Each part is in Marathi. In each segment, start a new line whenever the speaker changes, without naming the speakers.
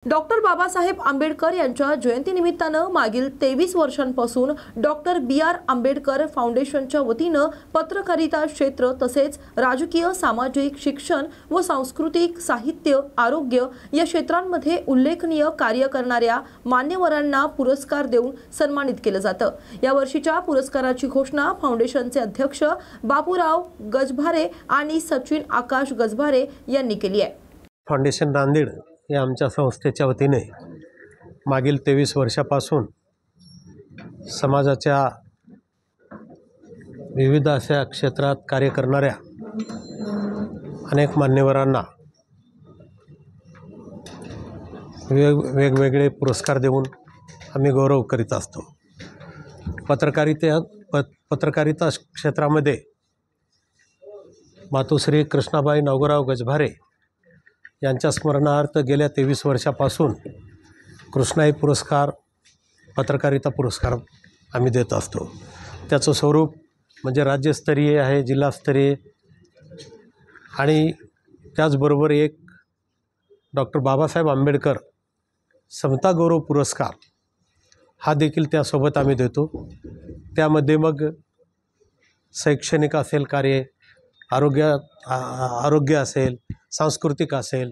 डॉक्टर बाबासाहेब आंबेडकर यांच्या जयंतीनिमित्तानं मागील 23 वर्षांपासून डॉक्टर बी.आर. आंबेडकर फाउंडेशनच्या वतीनं पत्रकारिता क्षेत्र तसेच राजकीय, सामाजिक, शिक्षण व सांस्कृतिक, साहित्य, आरोग्य या क्षेत्रांमध्ये उल्लेखनीय कार्य करणाऱ्या मान्यवरांना पुरस्कार देऊन सन्मानित केलं जातं। या वर्षीच्या पुरस्काराची घोषणा फाउंडेशनचे अध्यक्ष बापूराव गजभारे आणि सचिन आकाश गजभारे यांनी केली आहे।
फाउंडेशन नांदेड या आमच्या संस्थेच्या वतीने मागील 23 वर्षापासून समाजाच्या विविध अशा क्षेत्रात कार्य करणाऱ्या अनेक मान्यवरांना वेगवेगळे पुरस्कार देऊन आम्ही गौरव करीत असतो। पत्रकारिता क्षेत्रामध्ये मातोश्री कृष्णाबाई नागोराव गजभारे यांच्या स्मरणार्थ गेल्या 23 वर्षापासून कृष्णाई पुरस्कार, पत्रकारिता पुरस्कार आम्ही देत असतो। त्याचं स्वरूप म्हणजे राज्यस्तरीय आहे, जिल्हास्तरीय आणि त्याचबरोबर एक डॉक्टर बाबासाहेब आंबेडकर समता गौरव पुरस्कार हा देखील त्यासोबत आम्ही देतो। त्यामध्ये मग शैक्षणिक असेल कार्य, आरोग्य असेल, सांस्कृतिक असेल,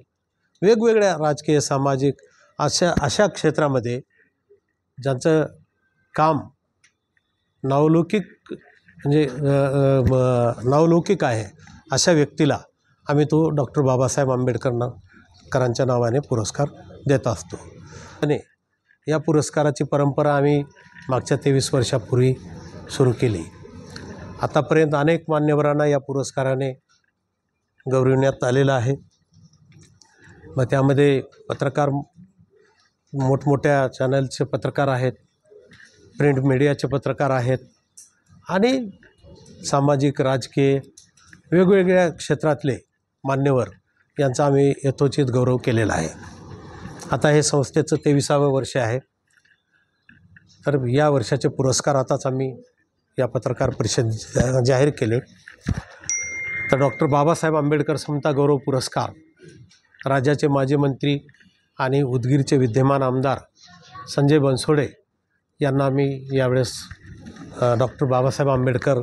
वेगवेगळ्या राजकीय, सामाजिक अशा क्षेत्रामध्ये ज्यांचं काम नावलौकिक आहे अशा व्यक्तीला आम्ही तो डॉक्टर बाबासाहेब आंबेडकरांच्या नावाने पुरस्कार देत असतो। आणि या पुरस्काराची परंपरा आम्ही मागच्या 23 वर्षापूर्वी सुरू केली। आतापर्यंत अनेक मान्यवरांना या पुरस्काराने गौरविण्यात आलेलं आहे। मग त्यामध्ये पत्रकार, मोठमोठ्या चॅनलचे पत्रकार आहेत, प्रिंट मीडियाचे पत्रकार आहेत आणि सामाजिक, राजकीय वेगवेगळ्या क्षेत्रातले मान्यवर यांचा आम्ही यथोचित गौरव केलेला आहे। आता हे संस्थेचं 23वे वर्ष आहे, तर या वर्षाचे पुरस्कार आताच आम्ही या पत्रकार परिषद जाहीर केले। तर डॉक्टर बाबासाहेब आंबेडकर समता गौरव पुरस्कार राज्याचे माजी मंत्री आणि उदगीरचे विद्यमान आमदार संजय बनसोडे यांना आम्ही यावेळेस डॉक्टर बाबासाहेब आंबेडकर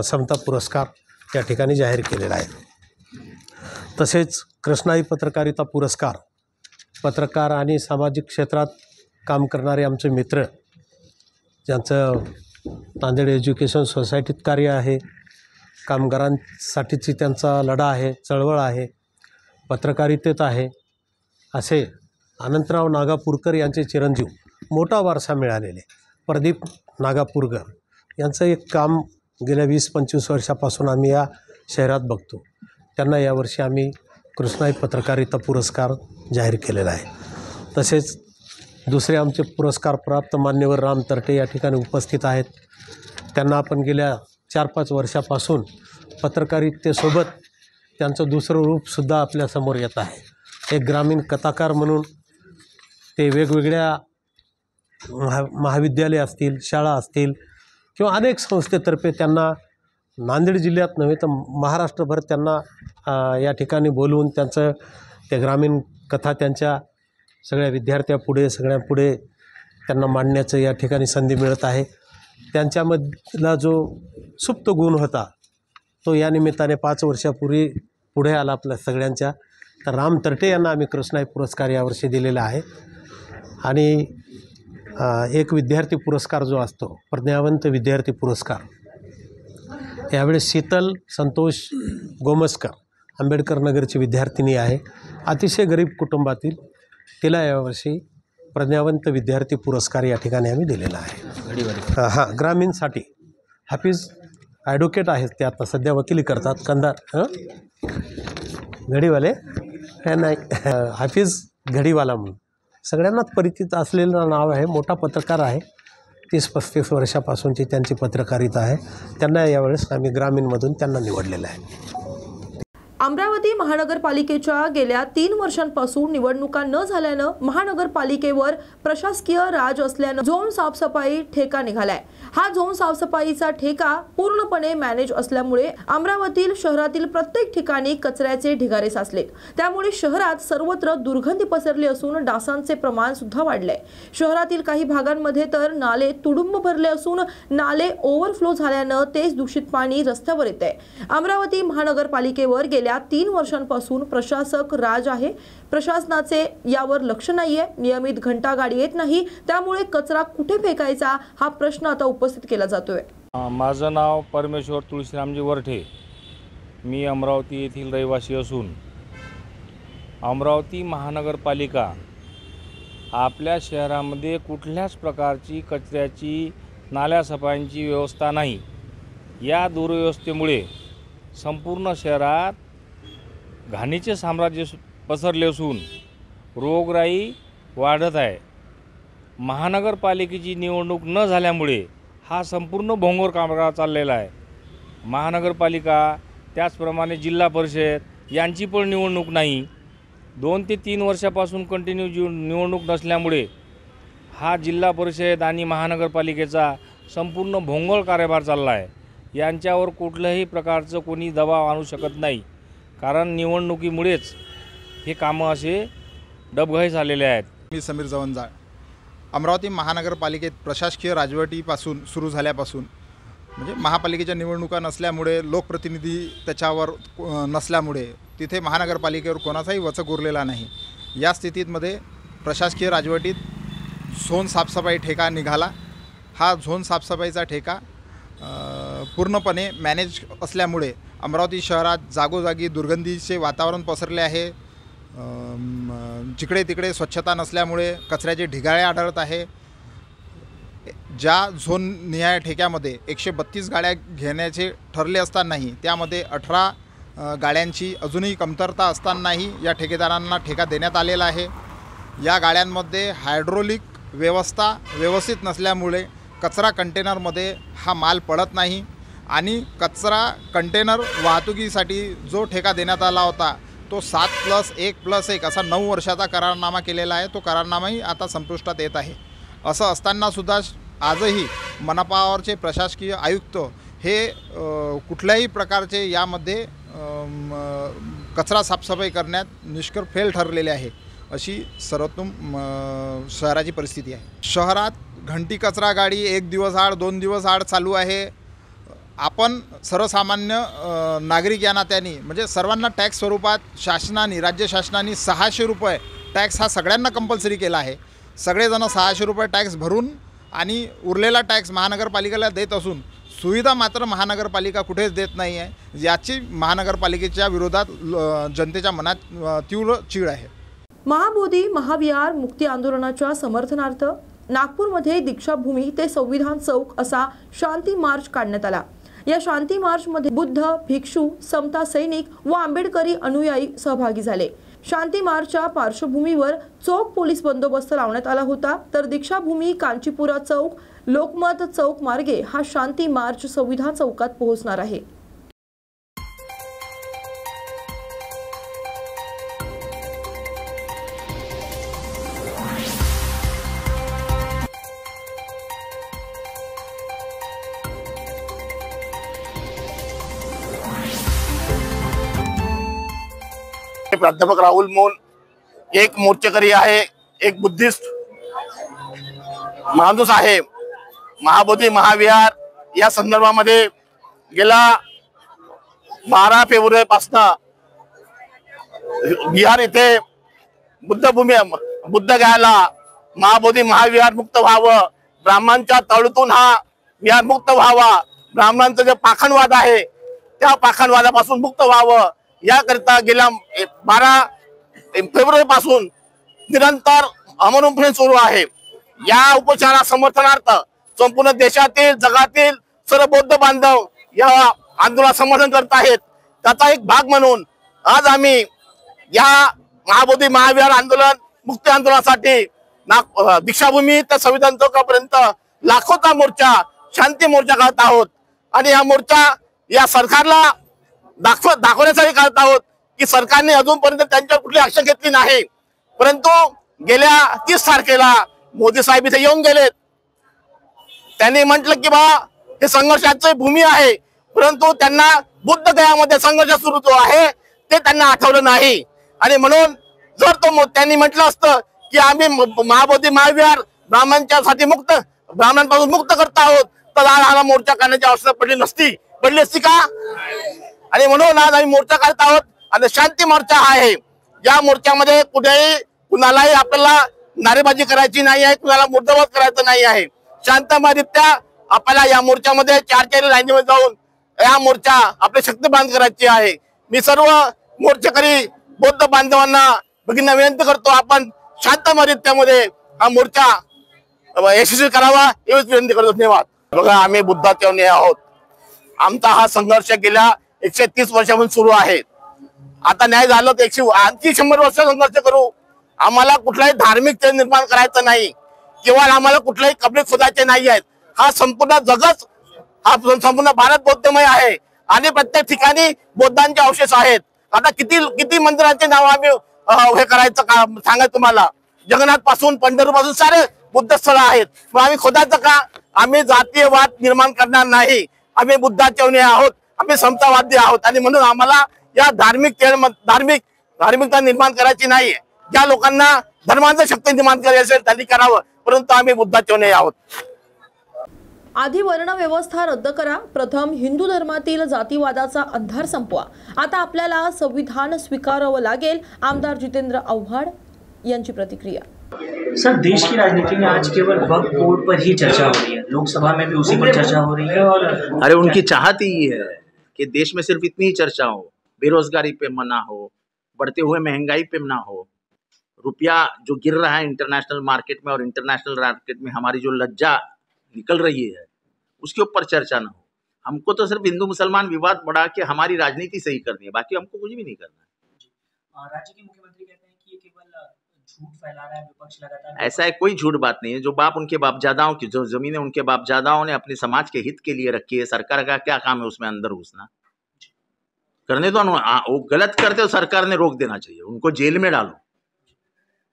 समता पुरस्कार या ठिकाणी जाहीर केलेला आहे। तसेच कृष्णाई पत्रकारिता पुरस्कार पत्रकार आणि सामाजिक क्षेत्रात काम करणारे आमचे मित्र, ज्यांचं नांदेड एज्युकेशन सोसायटीत कार्य आहे, कामगारांसाठीची त्यांचा लढा आहे, चळवळ आहे, पत्रकारितेत आहे, असे अनंतराव नागापूरकर यांचे चिरंजीव, मोठा वारसा मिळालेले प्रदीप नागापूरकर यांचं एक काम गेल्या 20-25 वर्षापासून आम्ही या शहरात बघतो। त्यांना यावर्षी आम्ही कृष्णाई पत्रकारिता पुरस्कार जाहीर केलेला आहे। तसेच दुसरे आमचे पुरस्कार प्राप्त मान्यवर राम तरटे या ठिकाणी उपस्थित आहेत। त्यांना आपण गेल्या 4-5 वर्षापासून पत्रकारितेसोबत त्यांचं दुसरं रूपसुद्धा आपल्यासमोर येत आहे। एक ग्रामीण कथाकार म्हणून ते वेगवेगळ्या महाविद्यालय असतील, शाळा असतील किंवा अनेक संस्थेतर्फे त्यांना नांदेड जिल्ह्यात नव्हे तर महाराष्ट्रभर त्यांना या ठिकाणी बोलवून त्यांचं ते ग्रामीण कथा त्यांच्या सगळ्या विद्यार्थ्यापुढे, सगळ्यांपुढे त्यांना मांडण्याचं या ठिकाणी संधी मिळत आहे। त्यांच्यामधला जो सुप्त गुण होता तो या निमित्ताने 5 वर्षापूर्वी पुढे आला आपल्या सगळ्यांच्या। तर राम तरटे यांना आम्ही कृष्णाई पुरस्कार यावर्षी दिलेला आहे। आणि एक विद्यार्थी पुरस्कार जो असतो, प्रज्ञावंत विद्यार्थी पुरस्कार, यावेळेस शीतल संतोष गोमस्कर आंबेडकर नगरची विद्यार्थिनी आहे, अतिशय गरीब कुटुंबातील, तिला यावर्षी प्रज्ञावंत विद्यार्थी पुरस्कार या ठिकाणी आम्ही दिलेला आहे। हां, ग्रामीणसाठी हाफिज ॲडव्होकेट आहेत, ते आता सध्या वकिली करतात, कंधार घडीवाले हे नाही, हाफिज घडीवाला म्हणून सगळ्यांनाच परिचित असलेलं नाव आहे, मोठा पत्रकार आहे, 30-35 वर्षापासूनची त्यांची पत्रकारिता आहे। त्यांना यावेळेस आम्ही ग्रामीणमधून त्यांना निवडलेलं आहे।
अमरावती महानगरपालिकेच्या गेल्या 3 वर्षांपासून निवडणुका न झाल्यानं महानगरपालिकेवर प्रशासकीय राज असल्यानं झोन साफसफाई ठेका निघालाय। हा झोन साफसफाईचा ठेका पूर्णपणे मॅनेज असल्यामुळे अमरावती शहरातील प्रत्येक ठिकाणी कचऱ्याचे ढिगारे साचलेत। त्यामुळे शहरात सर्वत्र दुर्गंधी पसरली असून डासांचे प्रमाण सुद्धा वाढले। शहरातील काही भागांमध्ये तर नाले तुडुंब भरले असून नाले ओव्हरफ्लो झाल्यानं तेच दूषित पाणी रस्त्यावर येते। अमरावती महानगरपालिकेवर गेल्या 3 वर्षांपासून प्रशासक राज आहे। प्रशासनाचे यावर लक्ष नाहीये। नियमित घंटा गाडी येत नाही, त्यामुळे कचरा कुठे फेकायचा हा प्रश्न आता उपस्थित केला जातोय।
माझं नाव परमेश्वर तुळशीरामजी वरठे, मी अमरावती येथील रहिवासी असून अमरावती महानगरपालिका आपल्या शहरामध्ये कुठल्याच प्रकारची कचऱ्याची नाल्या सफाईची व्यवस्था नाही। या दुर्व्यवस्थेमुळे संपूर्ण शहरात घाणीचे साम्राज्य पसरले असून रोगराई वाढत आहे। महानगरपालिकेची निवडणूक न झाल्यामुळे हा संपूर्ण भोंगळ कारभार चाललेला आहे। महानगरपालिका त्याचप्रमाणे जिल्हा परिषद यांची पण निवडणूक नाही। 2 ते 3 वर्षापासून कंटिन्यू निवडणूक नसल्यामुळे हा जिल्हा परिषद आणि महानगरपालिकेचा संपूर्ण भोंगळ कारभार चालला आहे। यांच्यावर कुठल्याही प्रकारचं कोणी दबाव आणू शकत नाही, कारण निवडणुकीमुळेच हे कामं असे डबघाई झालेले आहेत।
मी समीर जवंजाळ, अमरावती महानगरपालिकेत प्रशासकीय राजवटीपासून सुरू झाल्यापासून म्हणजे महापालिकेच्या निवडणुका नसल्यामुळे लोकप्रतिनिधी त्याच्यावर नसल्यामुळे तिथे महानगरपालिकेवर कोणाचाही वचक उरलेला नाही। या स्थितीमध्ये प्रशासकीय राजवटीत झोन साफसफाई ठेका निघाला। हा झोन साफसफाईचा ठेका पूर्णपणे मॅनेज असल्यामुळे अमरावती शहरात जागोजागी दुर्गंधीचे वातावरण पसरले आहे। जिकडे तिकडे स्वच्छता नसल्यामुळे कचऱ्याचे ढिगाळे आढळत आहे। ज्या झोन निहाय ठेक्यामध्ये 132 गाड्या घेण्याचे ठरले असतानाही त्यामध्ये 18 गाड्यांची अजूनही कमतरता असतानाही या ठेकेदारांना ठेका देण्यात आलेला आहे। या गाड्यांमध्ये हायड्रोलिक व्यवस्था व्यवस्थित नसल्यामुळे कचरा कंटेनरमध्ये हा माल पडत नाही आणि कचरा कंटेनर वाहतुकीसाठी जो ठेका देण्यात आला होता तो 7+1+1 असा 9 वर्षाचा करारनामा केलेला आहे। तो करारनामाही आता संपुष्टात येत आहे। असं असतानासुद्धा आजही मनपावरचे प्रशासकीय आयुक्त हे कुठल्याही प्रकारचे यामध्ये कचरा साफसफाई करण्यात निष्कर फेल ठरलेले आहे, अशी सर्वोत्तम शहराची परिस्थिती आहे। शहरात घंटी कचरा गाडी 1 दिवस आड 2 दिवस आड चालू आहे। आपण सर्वसामान्य नागरिक या नात्याने म्हणजे सर्वांना टॅक्स स्वरूपात शासनाने राज्य शासनाने 600 रुपये टॅक्स हा सगळ्यांना कंपल्सरी केला आहे। सगळेजण 600 रुपये टॅक्स भरून आणि उरलेला टॅक्स महानगरपालिकेला देत असून सुविधा मात्र महानगरपालिका कुठेच देत नाही आहे। याची महानगरपालिकेच्या विरोधात जनतेच्या मनात तीव्र चीड आहे।
महाबोधी महाविहार मुक्ती आंदोलनाच्या समर्थनार्थ नागपूरमध्ये दीक्षाभूमी ते संविधान चौक असा शांती मार्च काढण्यात आला। या शांती मार्चमध्ये बुद्ध, भिक्षू, समता सैनिक व आंबेडकरी अनुयायी सहभागी झाले। शांती मार्चच्या पार्श्वभूमीवर चौक पोलीस बंदोबस्त लावण्यात आला होता, तर दीक्षाभूमी, कांचीपुरा चौक, लोकमत चौक मार्गे हा शांती मार्च संविधान चौकात पोहोचणार आहे।
प्राध्यापक राहुल मोल एक मोर्चेकरी आहे, एक बुद्धिस्ट माणूस आहे। महाबोधी महाविहार या संदर्भामध्ये गेला 12 फेब्रुवारी पासून बिहार येथे बुद्ध गायला महाबोधी महाविहार मुक्त व्हावं, ब्राह्मणांच्या तळूतून हा विहार मुक्त व्हावा, ब्राह्मणांचा जे पाखंडवाद आहे त्या पाखंडवादापासून मुक्त व्हावं याकरिता गेल्या 12 फेब्रुवारी पासून निरंतर अमर उपोषण सुरू आहे। या उपोषणाला समर्थनार्थ संपूर्ण देशातील जगातील सर्व बौद्ध बांधव या आंदोलनाला समर्थन करत आहेत। त्याचा एक भाग म्हणून आज आम्ही या महाबोधी महाविहार आंदोलन मुक्ती आंदोलनासाठी दीक्षाभूमी ते संविधान चौकापर्यंत लाखोचा मोर्चा शांती मोर्चा काढत आहोत आणि हा मोर्चा या सरकारला दाखवण्यासाठी काढत आहोत की सरकारने अजूनपर्यंत त्यांच्यावर कुठली ऍक्शन घेतली नाही, परंतु गेल्या 30 तारखेला मोदी साहेब इथे येऊन गेलेत. त्यांनी म्हटलं की बा हे संघर्षाची भूमी आहे, परंतु त्यांना बुद्ध गयामध्ये संघर्ष सुरू जो आहे ते त्यांना आठवलं नाही. आणि म्हणून जर त्यांनी म्हटलं असतं की आम्ही महाबोधी महाविहार ब्राह्मणांच्यासाठी ब्राह्मणांपासून मुक्त करत आहोत, तर आज आम्हाला मोर्चा काढण्याची आवश्यकता पडली असती का? आणि म्हणून आज आम्ही मोर्चा काढत आहोत. आणि शांती मोर्चा हा आहे. या मोर्चामध्ये कुणालाही आपल्याला नारेबाजी करायची नाही आहे, कुणाला मुर्दाबाद करायचं नाही आहे. शांतमयरित्या आपल्याला या मोर्चामध्ये 4 लाईनीमध्ये जाऊन या मोर्चा आपली शक्तिबान करायची आहे. मी सर्व मोर्चेकरी बौद्ध बांधवांना भगिनींना विनंती करतो, आपण शांतमयरित्यामध्ये हा मोर्चा यशस्वी करावा एवढीच विनंती करतो. धन्यवाद. बघा, आम्ही बुद्धाचे अनुयायी आहोत. आमचा हा संघर्ष गेल्या 130 वर्षापासून सुरू आहे. आता न्याय झालं तर आणखी 100 वर्ष संघर्ष करू. आम्हाला कुठलाही धार्मिक तेढ निर्माण करायचं नाही, केवळ आम्हाला कुठलेही कपडे शोधायचे नाही आहेत. हा संपूर्ण जगच, हा संपूर्ण भारत बौद्धमय आहे आणि प्रत्येक ठिकाणी बौद्धांचे अवशेष आहेत. आता किती मंदिरांचे नाव आम्ही हे करायचं का सांगायचं तुम्हाला. जगन्नाथ पासून पंढरपूर पासून सारे बुद्ध स्थळ आहेत. मग आम्ही शोधायचं का? आम्ही जातीयवाद निर्माण करणार नाही. आम्ही बुद्धाचे अनुयायी आहोत, आम्ही समतावादी आहोत. आणि म्हणून आम्हाला या धार्मिकता निर्माण करायची नाही. ज्या लोकांना धर्मांचं शक्ती निर्माण करायची असेल त्यांनी करावं, परंतु आम्ही बुद्धाचे अनुयायी आहोत.
आधी वर्ण व्यवस्था रद्द करा, प्रथम हिंदू धर्मातील जातीवादाचा अंधार संपवा. आता आपल्याला संविधान स्वीकारावं लागेल. आमदार जितेंद्र आव्हाड यांची प्रतिक्रिया.
सर, देश की राजनीति में आज केवल वक्फ बोर्ड पर ही चर्चा हो रही है, लोकसभा में भी उसी पर चर्चा हो रही है. और
अरे उनकी चाहत ही है कि देश में सिर्फ इतनी ही चर्चा हो, बेरोजगारी पे मना हो, बढ़ते हुए महंगाई पे ना हो, रुपया जो गिर रहा है इंटरनेशनल मार्केट में और इंटरनेशनल मार्केट में हमारी जो लज्जा निकल रही है उसके ऊपर चर्चा ना हो. हमको तो सिर्फ हिंदू मुसलमान विवाद बढ़ा के हमारी राजनीति सही करनी है, बाकी हमको कुछ भी नहीं करना है.
राज्य के मुख्यमंत्री कहते हैं कि ये केवल झूठ फैला रहा है विपक्ष लगातार.
ऐसा है, कोई झूठ बात नहीं है. जो बाप उनके बापजादाओं की, जो जमीनें उनके बापजादाओं ने अपने समाज के हित के लिए रखी है, सरकार का क्या काम है उसमें अंदर घुसना? करने दो. वो गलत करते हो, सरकार ने रोक देना चाहिए, उनको जेल में डालो.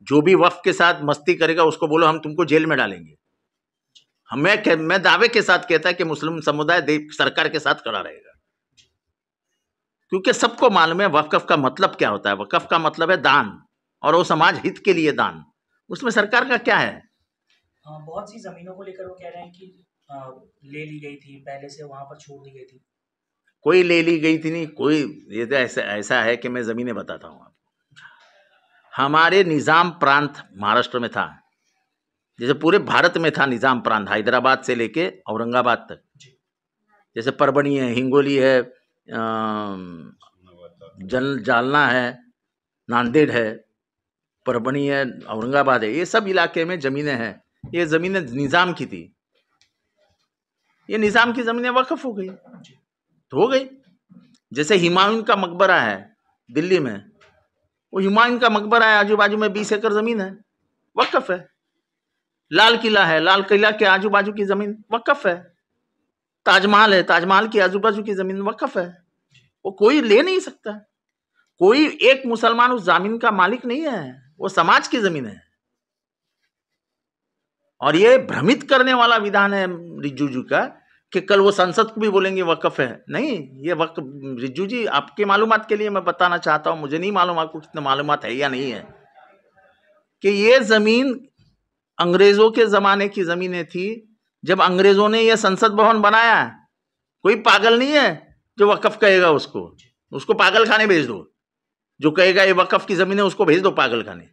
जो भी वक्फ के साथ मस्ती करेगा उसको बोलो हम तुमको जेल में डालेंगे. मैं दावे के साथ कहता है कि मुस्लिम समुदाय सरकार के साथ खड़ा रहेगा, क्योंकि सबको मालूम है वक्फ का मतलब क्या होता है. वक्फ का मतलब है दान, और वो समाज हित के लिए दान. उसमें सरकार का क्या है?
बहुत सी जमीनों को लेकर वो कह रहे हैं कि ले ली गई थी, पहले से वहां पर छोड़ दी गई थी.
कोई ले ली गई थी नहीं, कोई. ये तो ऐसा है कि मैं जमीनें बताता हूँ आपको. हमारे निजाम प्रांत महाराष्ट्र में था, जैसे पूरे भारत में था निजाम प्रांत, हैदराबाद से लेके औरंगाबाद तक. जैसे परभणी है, हिंगोली है, जालना है, नांदेड़ है, परभणी है, औरंगाबाद है, ये सब इलाके में ज़मीनें हैं. ये ज़मीनें निज़ाम की थी. ये निज़ाम की ज़मीनें वक्फ हो गई, तो हो गई. जैसे हुमायूं का मकबरा है दिल्ली में, वो हुमायूं का मकबरा है, आजू बाजू में 20 एकड़ ज़मीन है, वक्फ है. लाल किला है, लाल किला के आजू बाजू की ज़मीन वक्फ है. ताजमहल है, ताजमहल की आजू बाजू की ज़मीन वक्फ है. वो कोई ले नहीं सकता. कोई एक मुसलमान उस जमीन का मालिक नहीं है, वो समाज की जमीन है. और ये भ्रमित करने वाला विधान है रिज्जू जी का कि कल वो संसद को भी बोलेंगे वक्फ है. नहीं, ये वक्फ, रिज्जू जी आपके मालूमात के लिए मैं बताना चाहता हूँ, मुझे नहीं मालूम आपको कितने मालूमात है या नहीं है, कि ये जमीन अंग्रेजों के जमाने की जमीनें थी. जब अंग्रेजों ने यह संसद भवन बनाया, कोई पागल नहीं है जो वक्फ कहेगा उसको पागल खाने भेज दो. जो कहेगा ये वक्फ की जमीन है उसको भेज दो पागल खाने.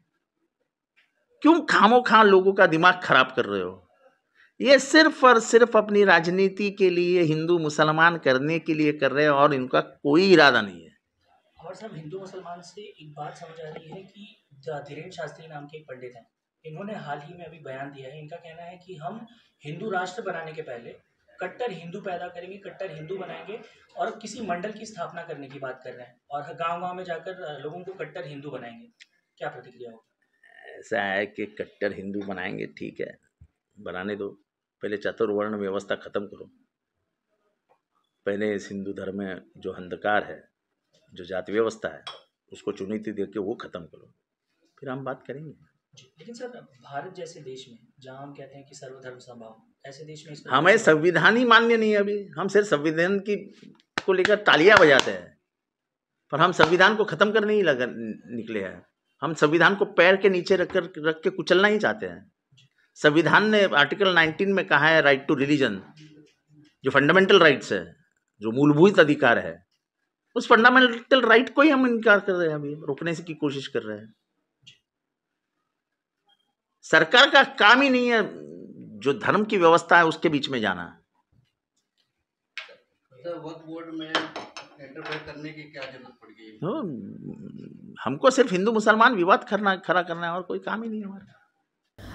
क्यों खामो खां लोगों का दिमाग खराब कर रहे हो? ये सिर्फ और सिर्फ अपनी राजनीति के लिए, हिंदू मुसलमान करने के लिए कर रहे हैं, और इनका कोई इरादा नहीं है.
और सब हिंदू मुसलमान से एक बात समझ आ रही है कि धीरेन्द्र शास्त्री नाम के एक पंडित हैं, इन्होंने हाल ही में अभी बयान दिया है. इनका कहना है कि हम हिंदू राष्ट्र बनाने के पहले कट्टर हिंदू पैदा करेंगे, कट्टर हिंदू बनाएंगे, और किसी मंडल की स्थापना करने की बात कर रहे हैं, और गांव-गांव में जाकर लोगों को कट्टर हिंदू बनाएंगे. क्या प्रतिक्रिया होगी?
ऐसा है कि कट्टर हिंदू बनाएंगे, ठीक है, बनाने दो. पहले चतुर्वर्ण व्यवस्था खत्म करो. पहले इस हिंदू धर्म में जो अंधकार है, जो जाति व्यवस्था है, उसको चुनौती दे के वो ख़त्म करो, फिर हम बात करेंगे।
लेकिन सर, भारत जैसे देश में जहां हम कहते हैं कि सर्वधर्म समभाव, ऐसे देश में इस
हमें संविधान ही मान्य नहीं है। अभी हम सिर्फ संविधान की को लेकर तालियां बजाते हैं, पर हम संविधान को ख़त्म करने ही निकले हैं। हम संविधान को पैर के नीचे रख के कुचलना ही चाहते हैं। संविधान ने आर्टिकल 19 में कहा है राइट टू रिलीजन, जो फंडामेंटल राइट्स है, जो मूलभूत अधिकार है, उस फंडामेंटल राइट को ही हम इनकार कर रहे हैं, अभी रोकने की कोशिश कर रहे हैं। सरकार का काम ही नहीं है जो धर्म की व्यवस्था है उसके बीच में जाना।
वक्फ बोर्ड में इंटरफेयर करने की क्या जरूरत पड़ गई?
हमको सिर्फ हिंदू मुसलमान विवाद खड़ा करना है और कोई काम ही नहीं है हमारा।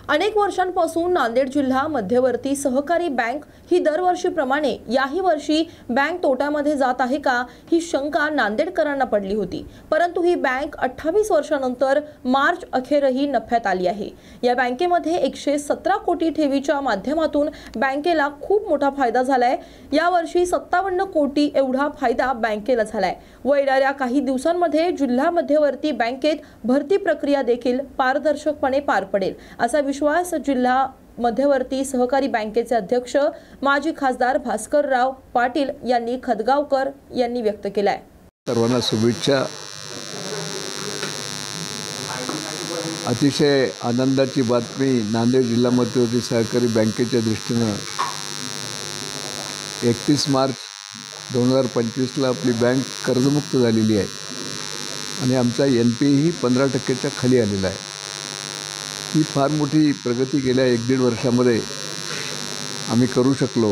अनेक वर्षांपासून नांदेड जिल्हा मध्यवर्ती सहकारी बँक ही दरवर्षीप्रमाणे याही वर्षी बँक तोट्यामध्ये जात आहे का ही शंका नांदेडकरांना पडली होती, परंतु ही बँक 28 वर्षांनंतर मार्च अखेरही नफ्यात आली आहे। या बँकेमध्ये 117 कोटी ठेवीच्या माध्यमातून बँकेला खूप मोठा फायदा झालाय। यावर्षी 57 कोटी एवढा फायदा बँकेला झालाय व येणाऱ्या काही दिवसांमध्ये जिल्हा मध्यवर्ती बँकेत भरती प्रक्रिया देखील पारदर्शकपणे पार पडेल असा विश्वास जिल्हा मध्यवर्ती सहकारी बँकेचे अध्यक्ष माजी खासदार भास्करराव पाटील यांनी खदगावकर यांनी व्यक्त केलाय।
सर्वांना शुभेच्छा। अतिशय आनंदाची बातमी नांदेड जिल्हा मध्यवर्ती सहकारी बँकेच्या दृष्टीने 31 मार्च 2025ला आपली बँक कर्जमुक्त झालेली आहे आणि आमचा NPA ही 15% खाली आलेला आहे। ही फार मोठी प्रगती गेल्या 1-1.5 वर्षामध्ये आम्ही करू शकलो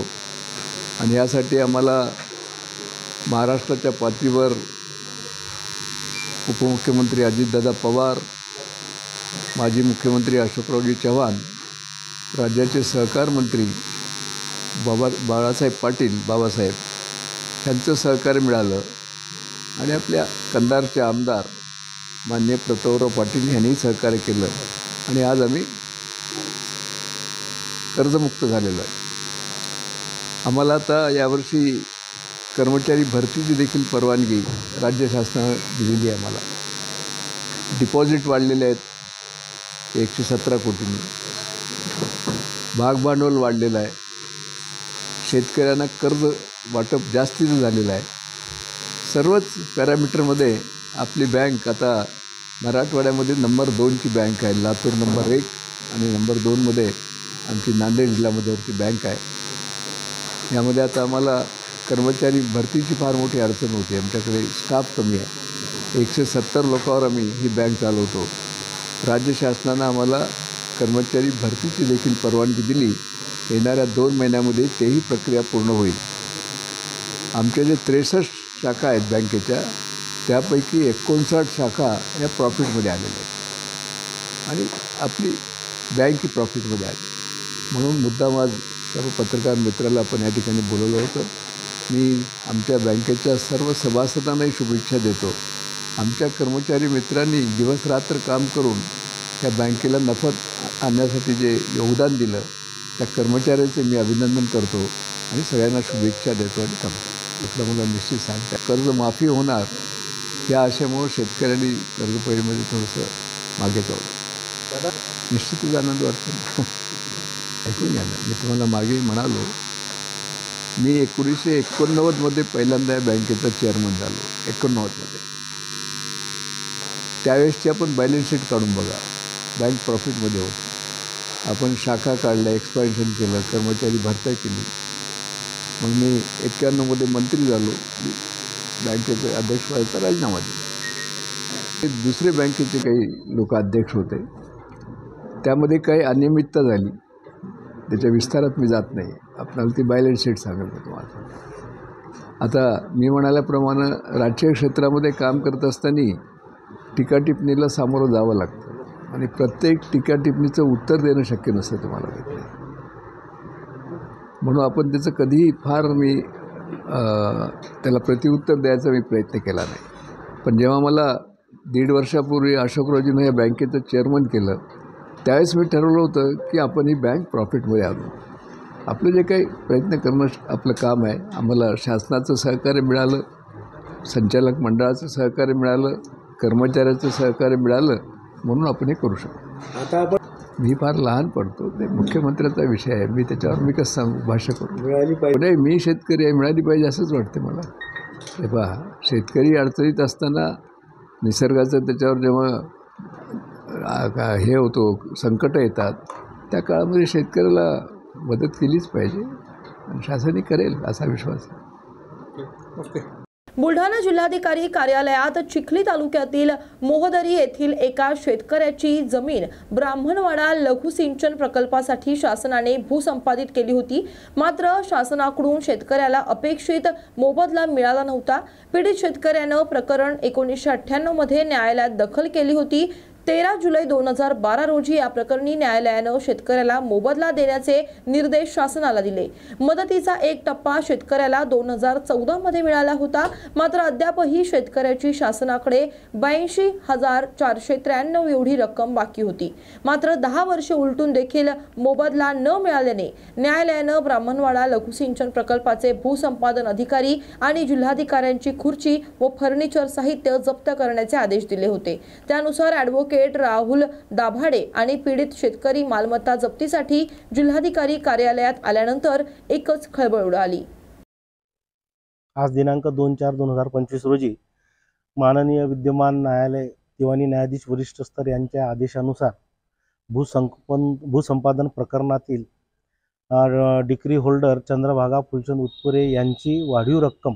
आणि यासाठी आम्हाला महाराष्ट्राच्या पातळीवर उपमुख्यमंत्री अजितदादा पवार, माजी मुख्यमंत्री अशोकरावजी चव्हाण, राज्याचे सहकार मंत्री बाळासाहेब पाटील बाबासाहेब यांचं सहकार्य मिळालं आणि आपल्या कंधारचे आमदार माननीय प्रतापराव पाटील यांनी सहकार्य केलं आणि आज आम्ही कर्जमुक्त झालेलो आहे। आम्हाला आता यावर्षी कर्मचारी भरतीची देखील परवानगी राज्य शासनाने दिलेली आहे। आम्हाला डिपॉझिट वाढलेले आहेत 117 कोटींनी, भागभांडवल वाढलेलं आहे, शेतकऱ्यांना कर्ज वाटप जास्तीचं झालेलं आहे। सर्वच पॅरामीटरमध्ये आपली बँक आता मराठवाड्यामध्ये नंबर 2ची बँक आहे। लातूर नंबर 1 आणि नंबर 2मध्ये आमची नांदेड जिल्ह्यामध्येवरची बँक आहे। यामध्ये आता आम्हाला कर्मचारी भरतीची फार मोठी अडचण होती, आमच्याकडे स्टाफ कमी आहे। 170 लोकांवर आम्ही ही बँक चालवतो। राज्य शासनानं आम्हाला कर्मचारी भरतीची देखील परवानगी दिली। येणाऱ्या 2 महिन्यामध्ये तेही प्रक्रिया पूर्ण होईल। आमच्या जे 63 शाखा आहेत बँकेच्या, त्यापैकी 59 शाखा या प्रॉफिटमध्ये आलेल्या आहेत आणि आपली बँक ही प्रॉफिटमध्ये आली। म्हणून मुद्दाम आज सर्व पत्रकार मित्राला आपण या ठिकाणी बोलवलं होतं। मी आमच्या बँकेच्या सर्व सभासदांनाही शुभेच्छा देतो। आमच्या कर्मचारी मित्रांनी दिवसरात्र काम करून या बँकेला नफा आणण्यासाठी जे योगदान दिलं त्या कर्मचाऱ्यांचे मी अभिनंदन करतो आणि सगळ्यांना शुभेच्छा देतो आणि थांबतो। आपलं मला निश्चित सांगता कर्जमाफी होणार या आशेमुळे शेतकऱ्यांनी कर्जपैठीमध्ये थोडंसं मागे जावं, निश्चितच आनंद वाटतो। ऐकून घ्या ना, मी तुम्हाला मागे म्हणालो मी 1989मध्ये पहिल्यांदा या बँकेचा चेअरमन झालो। 89मध्ये त्यावेळेसची आपण बॅलन्स शीट काढून बघा, बँक प्रॉफिटमध्ये होती। आपण शाखा काढल्या, एक्सपान्शन केलं, कर्मचारी भरती केली। मग मी 91मध्ये मंत्री झालो, बँकेचे अध्यक्ष व्हायचा राजीनामा दिला। दुसरे बँकेचे काही लोक अध्यक्ष होते, त्यामध्ये काही अनियमितता झाली, त्याच्या विस्तारात मी जात नाही, आपल्याला ती बॅलन्स शीट सांगेल तुम्हाला। आता मी म्हणाल्याप्रमाणे राजकीय क्षेत्रामध्ये काम करत असताना टीकाटिप्पणीला सामोरं जावं लागतं आणि प्रत्येक टीकाटिप्पणीचं उत्तर देणं शक्य नसतं तुम्हाला तिथे, म्हणून आपण त्याचं कधीही फार मी त्याला प्रत्युत्तर द्यायचा मी प्रयत्न केला नाही। पण जेव्हा मला 1.5 वर्षापूर्वी अशोकरावजीनं या बँकेचं चेअरमन केलं त्यावेळेस मी ठरवलं होतं की आपण ही बँक प्रॉफिटमध्ये आणू। आपलं जे काही प्रयत्न करणं आपलं काम आहे। आम्हाला शासनाचं सहकार्य मिळालं, संचालक मंडळाचं सहकार्य मिळालं, कर्मचाऱ्याचं सहकार्य मिळालं म्हणून आपण हे करू शकतो.
आता आपण
मी फार लहान पडतो, ते मुख्यमंत्र्याचा विषय आहे, मी त्याच्यावर मी कसं सांगू, भाष्य करू.
मिळाली पाहिजे.
नाही, मी शेतकरी आहे, मिळाली पाहिजे असंच वाटते मला. हे पहा, शेतकरी अडचणीत असताना निसर्गाचं त्याच्यावर जेव्हा हे होतो, संकट येतात, त्या काळामध्ये शेतकऱ्याला मदत केलीच पाहिजे आणि शासनही करेल असा विश्वास आहे.
ओके.
बुलढाणा जिल्हाधिकारी कार्यालयात चिखली तालुक्यातील मोहदरी येथील एका शेतकऱ्याची जमीन ब्राह्मणवाडा लघु सिंचन प्रकल्पासाठी शासनाने भूसंपादित केली होती. मात्र शासनाकडून शेतकऱ्याला अपेक्षित मोबदला मिळाला नव्हता. पीडित शेतकऱ्यानं प्रकरण 1998 मध्ये न्यायालयात दखल केली होती. 13 जुलै 2012 रोजी या प्रकरणी न्यायालयानं शेतकऱ्याला मोबदला देण्याचे निर्देश शासनाला दिले. मदतीचा एक टप्पा शेतकऱ्याला 2014 मध्ये मिळाला होता. मात्र अद्यापही शेतकऱ्याची शासनाकडे 82,493 एवढी रक्कम बाकी होती. मात्र 10 वर्ष उलटून देखील मोबदला न मिळाल्याने न्यायालयानं ब्राह्मणवाडा लघुसिंचन प्रकल्पाचे भूसंपादन अधिकारी आणि जिल्हाधिकाऱ्यांची खुर्ची व फर्निचर साहित्य जप्त करण्याचे आदेश दिले होते. त्यानुसार ॲडव्होकेट राहुल दाभाडे आणि पीडित शेतकरी मालमत्ता जप्तीसाठी जिल्हाधिकारी कार्यालयात आल्यानंतर एकच खळबळ उडाली.
आज दिनांक 2/4/2025 रोजी माननीय विद्यमान न्यायालय दिवाणी न्यायाधीश वरिष्ठ स्तर यांच्या आदेशानुसार भूसंपादन प्रकरणातील डिक्री होल्डर चंद्रभागा फुलचंद उत्पुरे यांची वाढीव रक्कम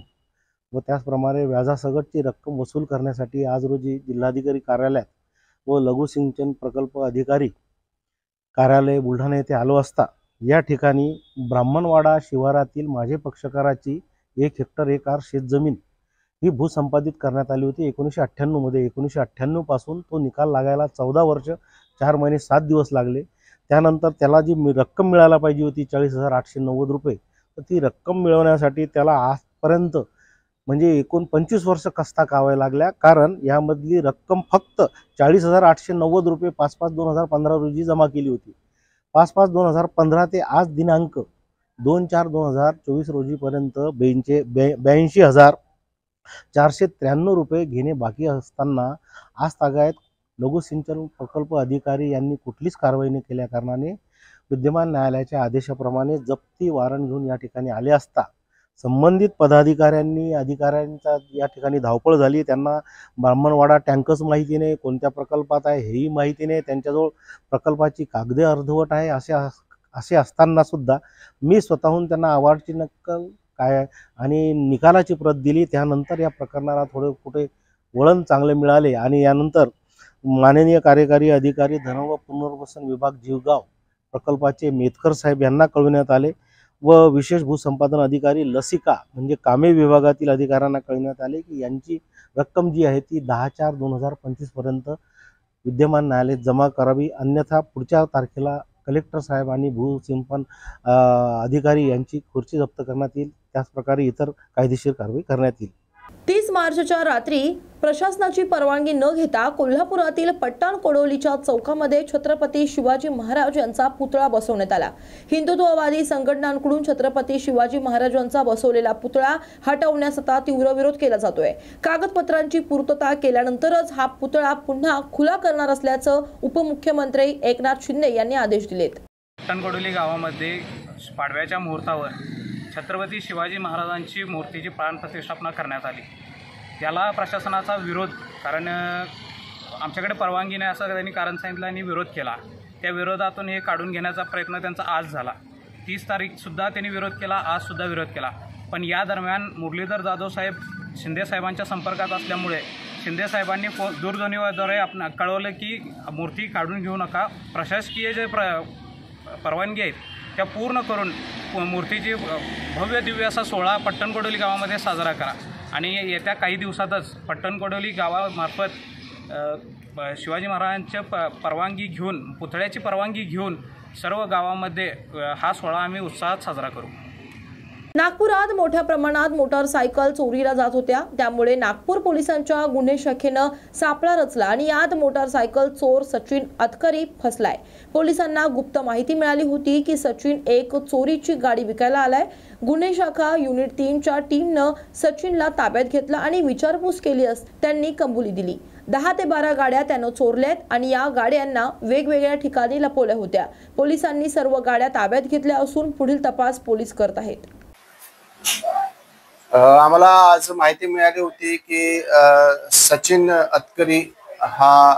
व त्याचप्रमाणे व्याजासकटची रक्कम वसूल करण्यासाठी आज रोजी जिल्हाधिकारी कार्यालयात व लघु सिंचन प्रकल्प अधिकारी कार्यालय बुलढाणा येथे आलो असता या ठिकाणी ब्राह्मणवाडा शिवारातील माझे पक्षकाराची 1 हेक्टर 1 आर शेतजमीन ही भूसंपादित करण्यात आली होती 1998 मध्ये. 1998 पासून तो निकाल लागायला 14 वर्ष 4 महिने 7 दिवस लागले. त्यानंतर त्याला जी रक्कम मिळायला पाहिजे होती 40,890 रुपये, तर ती रक्कम मिळवण्यासाठी त्याला आजपर्यंत म्हणजे एकूण 25 वर्ष कष्टा कावाव्या लागल्या. कारण यामधली रक्कम फक्त 40,890 रुपये 5/5/2015 रोजी जमा केली होती. 5/5/2015 ते आज दिनांक 2/4/2024 रोजीपर्यंत 82,493 रुपये घेणे बाकी असताना आज तागायत लघु सिंचन प्रकल्प अधिकारी यांनी कुठलीच कारवाई न केल्या कारणाने विद्यमान न्यायालयाच्या आदेशाप्रमाणे जप्ती वॉरंट घेऊन या ठिकाणी आले असता संबंधित पदाधिकाऱ्यांनी अधिकाऱ्यांचा या ठिकाणी धावपळ झाली. त्यांना ब्राह्मणवाडा टँकच माहिती नाही, कोणत्या प्रकल्पात आहे हेही माहिती नाही, त्यांच्याजवळ प्रकल्पाची कागदे अर्धवट आहे. असे असताना सुद्धा मी स्वतःहून त्यांना अवॉर्डची नक्कल काय आणि निकालाची प्रत दिली. त्यानंतर या प्रकरणाला कुठे वळण चांगले मिळाले आणि यानंतर माननीय कार्यकारी अधिकारी धन व पुनर्वसन विभाग जीवगाव प्रकल्पाचे मेतकर साहेब यांना कळविण्यात आले व विशेष भूसंपादन अधिकारी लसिका म्हणजे कामे विभागातील अधिकाऱ्यांना कळविण्यात आले की यांची रक्कम जी आहे ती 10/4/2025 पर्यंत विद्यमान न्यायालयात जमा करावी, अन्यथा पुढच्या तारखेला कलेक्टर साहेब आणि भूसंपादन अधिकारी यांची खुर्ची जप्त करण्यात येईल. त्याचप्रकारे इतर कायदेशीर कारवाई करण्यात येईल.
30 मार्चच्या रात्री प्रशासनाची परवानगी न घेता कोल्हापुरातील पट्टण कोडोलीच्या चौकामध्ये छत्रपती शिवाजी महाराज यांचा पुतळा बसवण्यात आला. हिंदुत्ववादी संघटनांकडून छत्रपती शिवाजी महाराजांचा बसवलेला पुतळा हटवण्यास आता तीव्र विरोध केला जातोय. कागदपत्रांची पूर्तता केल्यानंतरच हा पुतळा पुन्हा खुला करणार असल्याचं उपमुख्यमंत्री एकनाथ शिंदे यांनी आदेश दिलेत.
पट्टण कोडोली गावामध्ये पाडव्याच्या मुहूर्तावर छत्रपती शिवाजी महाराजांची मूर्तीची प्राणप्रतिष्ठापना करण्यात आली. त्याला प्रशासनाचा विरोध, कारण आमच्याकडे परवानगी नाही असं त्यांनी कारण सांगितलं आणि विरोध केला. त्या विरोधातून हे काढून घेण्याचा प्रयत्न त्यांचा आज झाला. 30 तारीखसुद्धा त्यांनी विरोध केला, आजसुद्धा विरोध केला. पण या दरम्यान मुरलीधर जाधव साहेब शिंदे साहेबांच्या संपर्कात असल्यामुळे शिंदे साहेबांनी दूरध्वनीद्वारे कळवलं की मूर्ती काढून घेऊ नका, प्रशासकीय जे परवानगी आहेत त्या पूर्ण करून मूर्तीची भव्य दिव्य असा सोहळा पट्टण कोडोली गावामध्ये साजरा करा. आणि येत्या काही दिवसातच पट्टण कोडोली गावामार्फत शिवाजी महाराजांच्या परवानगी घेऊन, पुतळ्याची परवानगी घेऊन सर्व गावामध्ये हा सोहळा आम्ही उत्साहात साजरा करू.
नागपुरात मोठ्या प्रमाणात मोटारसायकल चोरीला जात होत्या. त्यामुळे नागपूर पोलिसांच्या गुन्हे शाखेनं सापळा रचला आणि यात मोटारसायकल चोर सचिन अतकरी फसलाय. पोलिसांना गुप्त माहिती मिळाली होती की सचिन एक चोरीची गाडी विकायला आलाय. गुन्हे शाखा युनिट 3च्या टीमनं सचिनला ताब्यात घेतलं आणि विचारपूस केली त्यांनी कबुली दिली. 10 ते 12 गाड्या त्यानं चोरल्यात आणि या गाड्यांना वेगवेगळ्या ठिकाणी लपवल्या होत्या. पोलिसांनी सर्व गाड्या ताब्यात घेतल्या असून पुढील तपास पोलीस करत आहेत.
आम्हाला आज माहिती मिळाली होती की सचिन अतकरी हा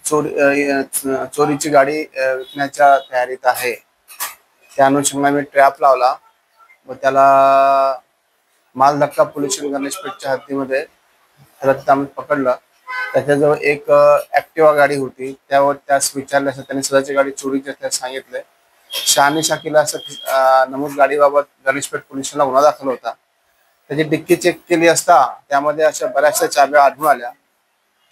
चोरीची गाडी विकण्याच्या तयारीत आहे. त्या अनुषंगाने मी ट्रॅप लावला व त्याला मालधक्का पोलीस स्टेशन गणेशपेठच्या हद्दीमध्ये आम्ही पकडलं. त्याच्याजवळ एक ॲक्टिवा गाडी होती. त्यावर त्यास विचारलं असं त्यांनी स्वतःची गाडी चोरीची असल्याचे सांगितले. शहानिशा केला असं नमूद गाडीबाबत गणेशपेठ पोलीस स्टेशनला गुन्हा दाखल होता. त्याची डिक्की चेक केली असता त्यामध्ये अशा बऱ्याचशा चाब्या आढळून आल्या.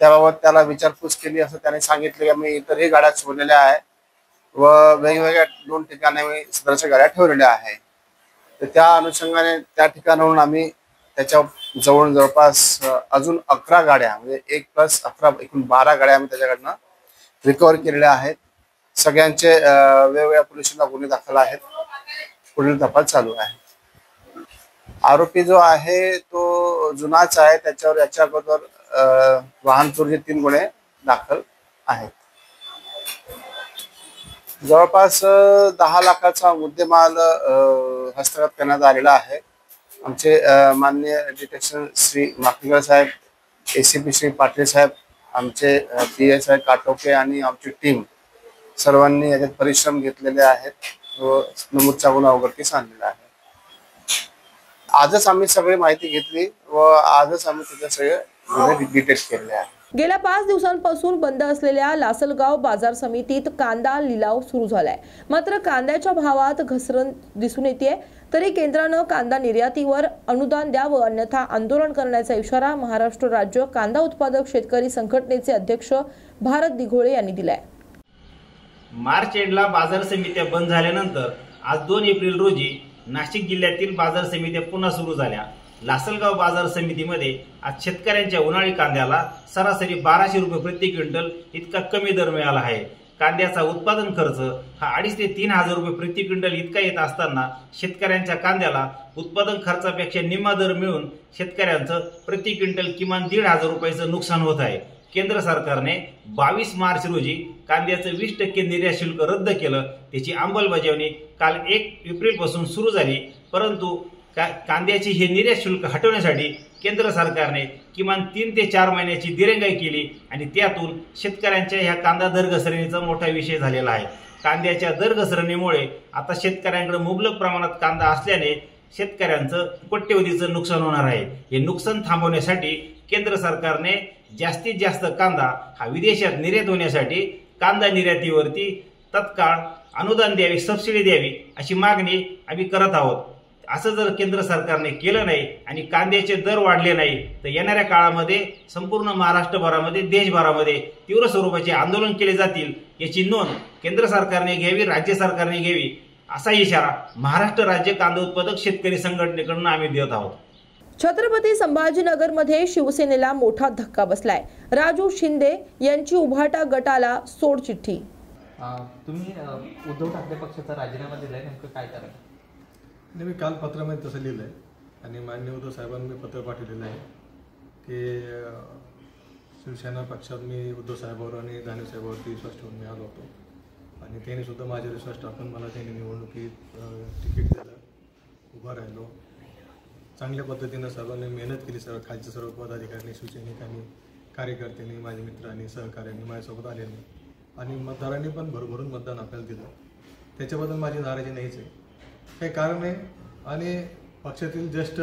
त्याबाबत त्याला विचारपूस केली असं त्याने सांगितले की मी इतरही गाड्या चोरलेल्या आहे व वेगवेगळ्या 2 ठिकाणी मी सदरच्या गाड्या ठेवलेल्या आहे. तर त्या अनुषंगाने त्या ठिकाणाहून आम्ही त्याच्या जवळपास अजून 11 गाड्या म्हणजे 1 + 11 एकूण 12 गाड्या आम्ही त्याच्याकडनं रिकव्हर केलेल्या आहेत. सगळ्यांचे वेगवेगळ्या पोलीस स्टेशनला गुन्हे दाखल आहेत. पुढील तपास चालू आहे. आरोपी जो आहे तो जुनाच आहे. त्याच्यावर याच्या अगोदर वाहन चोरीचे 3 गुन्हे दाखल आहेत. जवळपास 10 लाखाचा मुद्देमाल हस्तगत करण्यात आलेला आहे. आमचे माननीय डिटेक्शन श्री माकणकर साहेब, ACP श्री पाटील साहेब, आमचे PSI काटोके आणि आमची टीम सर्वांनी याच्यात परिश्रम घेतलेले आहेत व नमूदचा गुन्हा उघडकीस आणलेला आहे. आजच आम्ही सगळी माहिती घेतली व आजच आम्ही त्याचे सगळे गुन्हे डिटेक्ट केले आहेत.
गेल्या 5 दिवसांपासून बंद असलेल्या लासलगाव बाजार समितीत कांदा लिलाव सुरू झालाय. मात्र कांद्याच्या भावात घसरण दिसून येते. तरी केंद्रानं कांदा निर्यातीवर अनुदान द्यावं अन्यथा आंदोलन करण्याचा इशारा महाराष्ट्र राज्य कांदा उत्पादक शेतकरी संघटनेचे अध्यक्ष भारत दिघोळे यांनी दिलाय.
मार्च एंडला बाजार समित्या बंद झाल्यानंतर आज 2 एप्रिल रोजी नाशिक जिल्ह्यातील बाजार समित्या पुन्हा सुरू झाल्या. लासलगाव बाजार समितीमध्ये आज शेतकऱ्यांच्या उन्हाळी कांद्याला सरासरी 1200 रुपये प्रति क्विंटल इतका कमी दर मिळाला आहे. कांद्याचा उत्पादन खर्च हा 2,500 ते 3,000 रुपये प्रति क्विंटल इतका येत असताना शेतकऱ्यांच्या कांद्याला उत्पादन खर्चापेक्षा निम्मा दर मिळून शेतकऱ्यांचं प्रति क्विंटल किमान 1,500 रुपयाचं नुकसान होत आहे. केंद्र सरकारने 22 मार्च रोजी कांद्याचं 20% निर्यात शुल्क रद्द केलं. त्याची अंमलबजावणी काल 1 एप्रिलपासून सुरू झाली. परंतु कांद्याची हे निर्यात शुल्क हटवण्यासाठी केंद्र सरकारने किमान 3 ते 4 महिन्याची दिरंगाई केली आणि त्यातून शेतकऱ्यांच्या ह्या कांदा दर घसरणीचा मोठा विषय झालेला आहे. कांद्याच्या दर घसरणीमुळे आता शेतकऱ्यांकडे मुबलक प्रमाणात कांदा असल्याने शेतकऱ्यांचं कोट्यवधीचं नुकसान होणार आहे. हे नुकसान थांबवण्यासाठी केंद्र सरकारने जास्तीत जास्त कांदा हा विदेशात निर्यात होण्यासाठी कांदा निर्यातीवरती तत्काळ अनुदान द्यावे, सबसिडी द्यावी अशी मागणी आम्ही करत आहोत. असं जर केंद्र सरकारने केलं नाही आणि कांद्याचे दर वाढले नाही तर येणाऱ्या काळामध्ये संपूर्ण महाराष्ट्रभरामध्ये, देशभरामध्ये तीव्र स्वरूपाचे आंदोलन केले जातील. याची नोंद केंद्र सरकारने घ्यावी, राज्य सरकारने घ्यावी असा इशारा महाराष्ट्र राज्य कांदा उत्पादक शेतकरी संघटनेकडून आम्ही देत आहोत.
छत्रपती संभाजीनगरमध्ये शिवसेनेला मोठा धक्का बसलाय. राजू शिंदे यांची उभाटा गटाला सोड चिठ्ठी.
तुम्ही उद्धव ठाकरे पक्षाचा राजीनामा दिलाय, नेमकं काय कारण?
नाही, मी काल पत्रामध्ये तसं लिहिलं आहे आणि माननीय उद्धव साहेबांनी मी पत्र पाठवलेलं आहे की शिवसेना पक्षात मी उद्धव साहेबांवर आणि दानवे साहेबांवरती विश्वास ठेवून मी आलो होतो आणि त्यांनी सुद्धा माझ्यावर विश्वास टाकून मला त्यांनी निवडणुकीत तिकीट दिलं, उभा राहिलो. चांगल्या पद्धतीनं सर्वांनी मेहनत केली. खालच्या सर्व पदाधिकाऱ्यांनी, शिवसैनिकांनी, कार्यकर्त्यांनी, माझ्या मित्रांनी, सहकाऱ्यांनी माझ्यासोबत आलेले आणि मतदारांनी पण भरभरून मतदान आपल्याला दिलं. त्याच्याबद्दल माझी नाराजी नाहीच आहे, काही कारण आहे. आणि पक्षातील ज्येष्ठ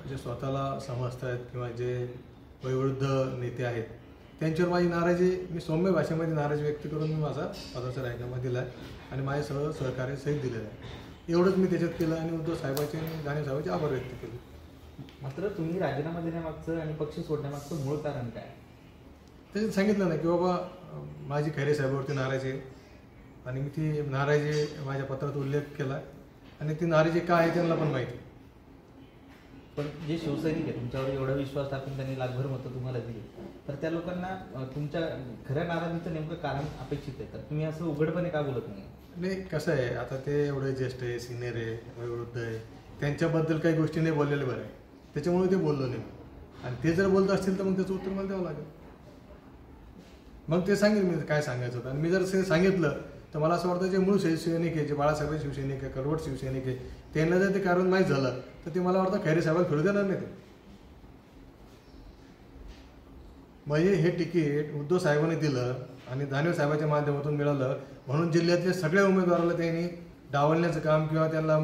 जे स्वतःला समजत आहेत किंवा जे वयोवृद्ध नेते आहेत त्यांच्यावर माझी नाराजी, मी सौम्य भाषेमध्ये नाराजी व्यक्त करून मी माझा पदाचा राजीनामा दिला आहे आणि माझे सर्व सहकार्य सहित दिलेलं आहे. एवढंच मी त्याच्यात केलं आणि उद्धव साहेबांचे आणि दानवे साहेबांचे आभार व्यक्त केले.
मात्र तुम्ही राजीनामा देण्यामागचं आणि पक्ष सोडण्यामागचं मूळ कारण काय?
त्याच्यात सांगितलं ना की बाबा माझी खैरे साहेबावरती नाराजी आहे आणि मी ती नाराजी माझ्या पत्रात उल्लेख केला आणि ती नाराजी काय आहे त्यांना पण माहिती.
पण जे शिवसैनिक आहे तुमच्यावर एवढा विश्वास टाकून त्यांनी लाखभर मतं तुम्हाला दिली, तर त्या लोकांना तुमच्या खऱ्या नाराजीचं नेमकं कारण अपेक्षित आहे, तर तुम्ही असं उघडपणे का बोलत नाही?
नाही, कसं आहे, आता ते एवढे ज्येष्ठ आहे, सिनियर आहे, वयोवृद्ध आहे, त्यांच्याबद्दल काही गोष्टी नाही बोललेले बरं आहे, त्याच्यामुळे ते बोललो नाही. आणि ते जर बोलत असतील तर मग त्याचं उत्तर मला द्यावं लागेल. मग ते सांगेल मी काय सांगायचं होतं. आणि मी जर ते सांगितलं तर मला असं वाटतं जे मूळ शिवसैनिक आहे, जे बाळासाहेब शिवसैनिक आहे, कडवट शिवसैनिक आहे, त्यांना जर ते कारण माहीत झालं तर ते मला वाटतं खैरे साहेबाला फिरू देणार नाही. म्हणजे हे तिकीट उद्धव साहेबांनी दिलं आणि दानवे साहेबांच्या माध्यमातून मिळालं म्हणून जिल्ह्यातल्या सगळ्या उमेदवाराला त्यांनी डावलण्याचं काम किंवा त्यांना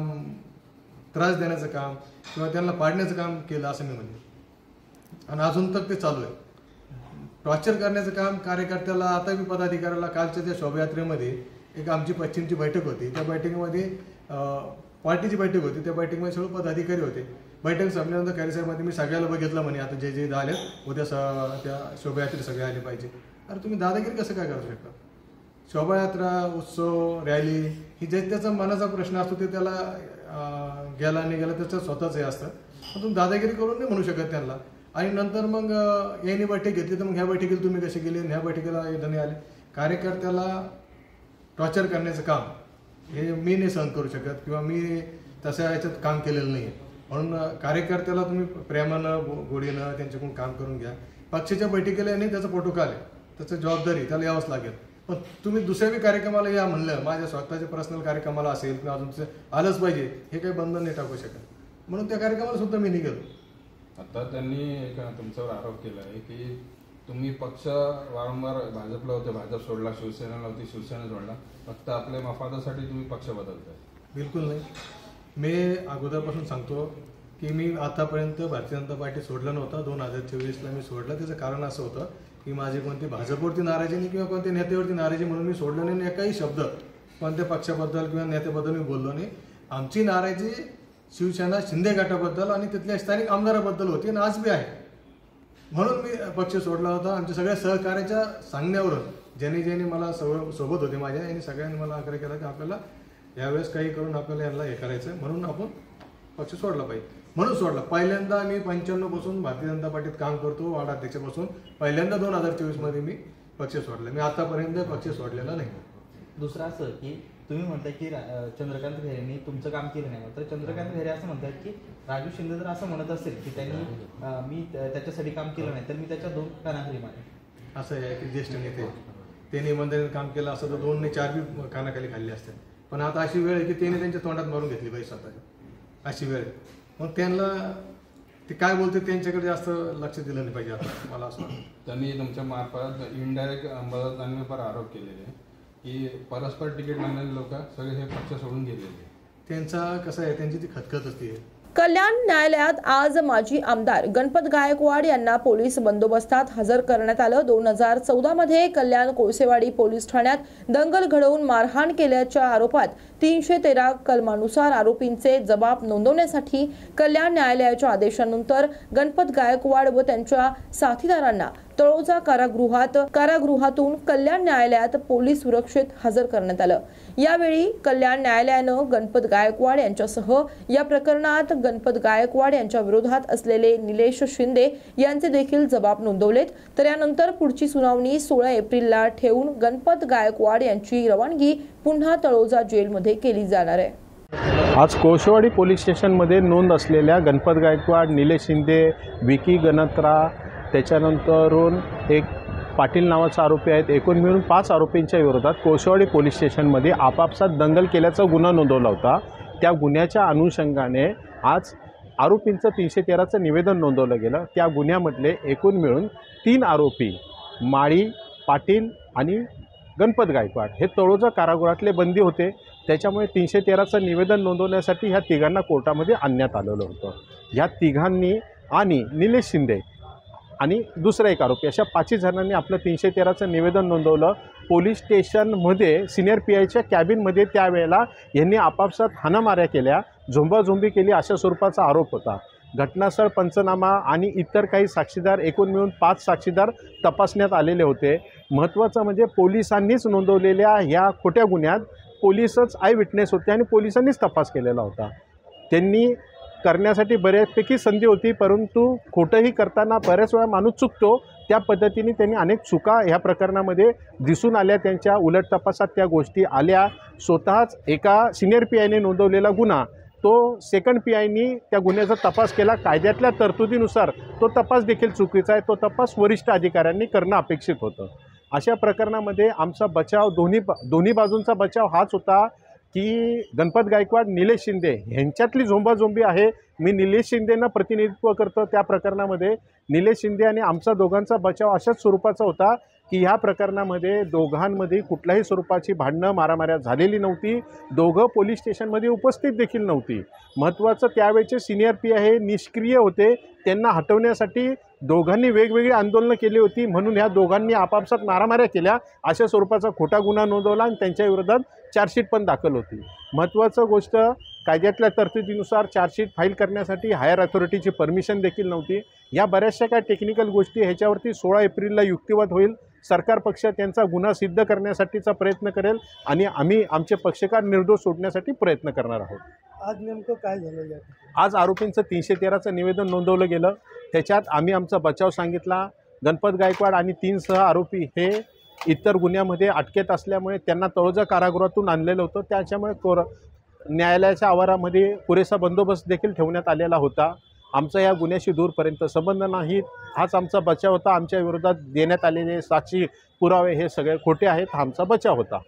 त्रास देण्याचं काम किंवा त्यांना पाडण्याचं काम केलं असं मी म्हणेन. आणि अजून तक ते चालू आहे. टॉर्चर करण्याचं काम कार्यकर्त्याला, आता मी पदाधिकाऱ्याला, कालच्या त्या शोभायात्रेमध्ये एक आमची पश्चिमची बैठक होती, त्या बैठकीमध्ये पार्टीची बैठक होती, त्या बैठकीमध्ये सर्व पदाधिकारी होते. बैठक संपल्यानंतर खैरेसाहेबांनी मी सगळ्याला बघितलं म्हणे आता जे आले उद्या त्या शोभायात्रेत सगळे आले पाहिजे. अरे तुम्ही दादागिरी कसं काय करू शकता? शोभायात्रा, उत्सव, रॅली ही जे त्याचा मनाचा प्रश्न असतो ते त्याला गेला नाही गेला त्याचं स्वतःच हे असतं. पण तुम्ही दादागिरी करून नाही म्हणू शकत त्यांना. आणि नंतर मग यांनी बैठक घेतली तर मग ह्या बैठकीला तुम्ही कसे गेले, ह्या बैठकीला धने आले. कार्यकर्त्याला टॉर्चर करण्याचं काम हे मी नाही सहन करू शकत किंवा मी तशा याच्यात काम केलेलं नाही. म्हणून कार्यकर्त्याला तुम्ही प्रेमानं गोडीनं त्यांच्याकडून काम करून घ्या. पक्षाच्या बैठकीला नाही त्याचा प्रोटोकॉल आहे, त्याचं जबाबदारी त्याला यावंच लागेल. पण तुम्ही दुसऱ्या कार्यक्रमाला या म्हणलं, माझ्या स्वतःच्या पर्सनल कार्यक्रमाला असेल किंवा अजून आलंच पाहिजे हे काही बंधन नाही टाकू शकत. म्हणून त्या कार्यक्रमाला सुद्धा मी निघेलो.
आता त्यांनी एक तुमच्यावर आरोप केला आहे की तुम्ही पक्ष वारंवार भाजपला होते, भाजप सोडला, शिवसेनेला होती, शिवसेना सोडला, फक्त आपल्या मफादासाठी तुम्ही पक्ष बदलताय.
बिलकुल नाही. मी अगोदरपासून सांगतो की मी आतापर्यंत भारतीय जनता पार्टी सोडलं नव्हतं. 2024ला मी सोडलं. त्याचं कारण असं होतं की माझी कोणती भाजपवरती नाराजी नाही किंवा कोणत्या नेत्यावरती नाराजी म्हणून मी सोडलं नाही. एकाही शब्द कोणत्या पक्षाबद्दल किंवा नेत्याबद्दल मी बोललो नाही. आमची नाराजी शिवसेना शिंदे गटाबद्दल आणि तिथल्या स्थानिक आमदाराबद्दल होती आणि आज बी आहे. म्हणून मी पक्ष सोडला होता. आमच्या सगळ्या सहकार्याच्या सांगण्यावरून ज्यांनी मला सोबत होते माझ्या, यांनी सगळ्यांनी मला आग्रह केला की आपल्याला यावेळेस काही करून आपल्याला यांना हे करायचं आहे, म्हणून आपण पक्ष सोडला पाहिजे. म्हणून सोडला. पहिल्यांदा मी 95 पासून भारतीय जनता पार्टीत काम करतो, वार्डाध्यक्षापासून. पहिल्यांदा 2024मध्ये मी पक्ष सोडला. मी आतापर्यंत पक्ष सोडलेला नाही.
दुसरं असं की तुम्ही म्हणताय की चंद्रकांत खैरेंनी तुमचं काम केलं नाही, मात्र चंद्रकांत खैरे असं म्हणतात की राजू शिंदे जर असं म्हणत असेल की त्यांनी मी त्याच्यासाठी काम केलं नाही तर मी त्याच्या 2 कानाखाली मारेन.
असं आहे की ज्येष्ठ नेते त्यांनी इमानदारीने काम केलं असं तर 2 नाही 4 बी कानाखाली खाल्ले असते. पण आता अशी वेळ आहे की त्यांनी त्यांच्या तोंडात मारून घेतली पाहिजे स्वतः. अशी वेळ आहे. मग त्यांना ते काय बोलते त्यांच्याकडे जास्त लक्ष दिलं नाही पाहिजे आता मला असं वाटतं.
त्यांनी तुमच्या मार्फत इनडायरेक्ट अंबादासाहेबांवर आरोप केलेले की परस्पर तिकीट मागणारे लोक सगळे हे पक्ष सोडून गेलेले.
त्यांचा कसं आहे, त्यांची ती खतखत असते.
कल्याण न्यायालयात आज माजी आमदार गणपत गायकवाड यांना पोलीस बंदोबस्तात हजर करण्यात आलं. 2014 मध्ये कल्याण कोळसेवाडी पोलीस ठाण्यात दंगल घडवून मारहाण केल्याच्या आरोपात 313 कलमानुसार आरोपींचे जबाब नोंदवण्यासाठी कल्याण न्यायालयाच्या आदेशानंतर गणपत गायकवाड व त्यांच्या साथीदारांना तळोजा कारागृहातून कल्याण न्यायालयात पोलीस सुरक्षेत हजर करण्यात आलं. यावेळी कल्याण न्यायालयानं गणपत गायकवाड यांच्यासह या प्रकरणात गणपत गायकवाड यांच्या विरोधात असलेले निलेश शिंदे यांचे देखील जबाब नोंदवलेत. तर यानंतर पुढची सुनावणी 16 एप्रिलला ठेवून गणपत गायकवाड यांची रवानगी पुन्हा तळोजा जेलमध्ये केली जाणार आहे.
आज कोळसेवाडी पोलीस स्टेशनमध्ये नोंद असलेल्या गणपत गायकवाड, निलेश शिंदे, विकी गणत्रा, त्याच्यानंतरून एक पाटील नावाचा आरोपी आहेत, एकूण मिळून 5 आरोपींच्या विरोधात कोळसेवाडी पोलीस स्टेशनमध्ये आपापसात दंगल केल्याचा गुन्हा नोंदवला होता. त्या गुन्ह्याच्या अनुषंगाने आज आरोपींचं 313चं निवेदन नोंदवलं गेलं. त्या गुन्ह्यामधले एकूण मिळून 3 आरोपी माळी, पाटील आणि गणपत गायकवाड हे तळोजा कारागृहातले बंदी होते. त्याच्यामुळे 313चं निवेदन नोंदवण्यासाठी ह्या तिघांना कोर्टामध्ये आणण्यात आलेलं होतं. ह्या तिघांनी आणि निलेश शिंदे आणि दुसरा एक आरोपी अशा 5 जणांनी आपलं 313चं निवेदन नोंदवलं. पोलीस स्टेशनमध्ये सिनियर PIच्या कॅबिनमध्ये त्यावेळेला यांनी आपापसात हाणामाऱ्या केल्या, झोंबाझोंबी केली अशा स्वरूपाचा आरोप होता. घटनास्थळ पंचनामा आणि इतर काही साक्षीदार एकूण मिळून 5 साक्षीदार तपासण्यात आलेले होते. महत्त्वाचं म्हणजे पोलिसांनीच नोंदवलेल्या ह्या खोट्या गुन्ह्यात पोलीसच आय विटनेस होते आणि पोलिसांनीच तपास केलेला होता. त्यांनी करण्यासाठी बऱ्यापैकी संधी होती, परंतु खोटंही करताना बऱ्याच वेळा माणूस चुकतो. त्या पद्धतीने त्यांनी अनेक चुका ह्या प्रकरणामध्ये दिसून आल्या. त्यांच्या उलट तपासात त्या गोष्टी आल्या. स्वतःच एका सिनियर PIने नोंदवलेला गुन्हा तो सेकंड PIनी त्या गुन्ह्याचा तपास केला. कायद्यातल्या तरतुदीनुसार तो तपास देखील चुकीचा आहे. तो तपास वरिष्ठ अधिकाऱ्यांनी करणं अपेक्षित होतं.
अशा प्रकरणामध्ये आमचा बचाव दोन्ही बाजूंचा बचाव हाच होता की गणपत गायकवाड, निलेश शिंदे ह्यांच्यातली झोंबाझोंबी आहे. मी निलेश शिंदेंना प्रतिनिधित्व करतो त्या प्रकरणामध्ये. निलेश शिंदे आणि आमचा दोघांचा बचाव अशाच स्वरूपाचा होता की ह्या प्रकरणामध्ये दोघांमध्ये कुठल्याही स्वरूपाची भांडणं मारामाऱ्या झालेली नव्हती. दोघं पोलीस स्टेशनमध्ये उपस्थित देखील नव्हती. महत्त्वाचं त्यावेळेचे सिनियर पी हे निष्क्रिय होते. त्यांना हटवण्यासाठी दोघांनी वेगवेगळी आंदोलनं केली होती, म्हणून ह्या दोघांनी आपापसात मारामाऱ्या केल्या. अशा स्वरूपाचा खोटा गुन्हा नोंदवला आणि त्यांच्या विरोधात चार्जशीट पण दाखल होती. महत्त्वाचं गोष्ट कायद्यातल्या तरतुदीनुसार चार्जशीट फाईल करण्यासाठी हायर अथॉरिटीची परमिशन देखील नव्हती. या बऱ्याचशा काय टेक्निकल गोष्टी ह्याच्यावरती 16 एप्रिलला युक्तिवाद होईल. सरकार पक्ष त्यांचा गुन्हा सिद्ध करण्यासाठीचा प्रयत्न करेल आणि आम्ही आमचे पक्षकार निर्दोष सोडण्यासाठी प्रयत्न करणार आहोत.
आज नेमकं काय झालेलं आहे?
आज आरोपींचं 313चं निवेदन नोंदवलं गेलं. त्याच्यात आम्ही आमचा बचाव सांगितला. गणपत गायकवाड आणि 3 सह आरोपी हे इतर गुन्ह्यामध्ये अटकेत असल्यामुळे त्यांना तळोजा कारागृहातून आणलेलं होतं. त्याच्यामुळे न्यायालयाच्या आवारामध्ये पुरेसा बंदोबस्त देखील ठेवण्यात आलेला होता. आमचा या गुन्ह्याशी दूरपर्यंत संबंध नाही. हाच आमचा बचाव होता. आमच्या विरोधात देण्यात आलेले साक्षी पुरावे हे सगळे खोटे आहेत. हा आमचा बचाव होता.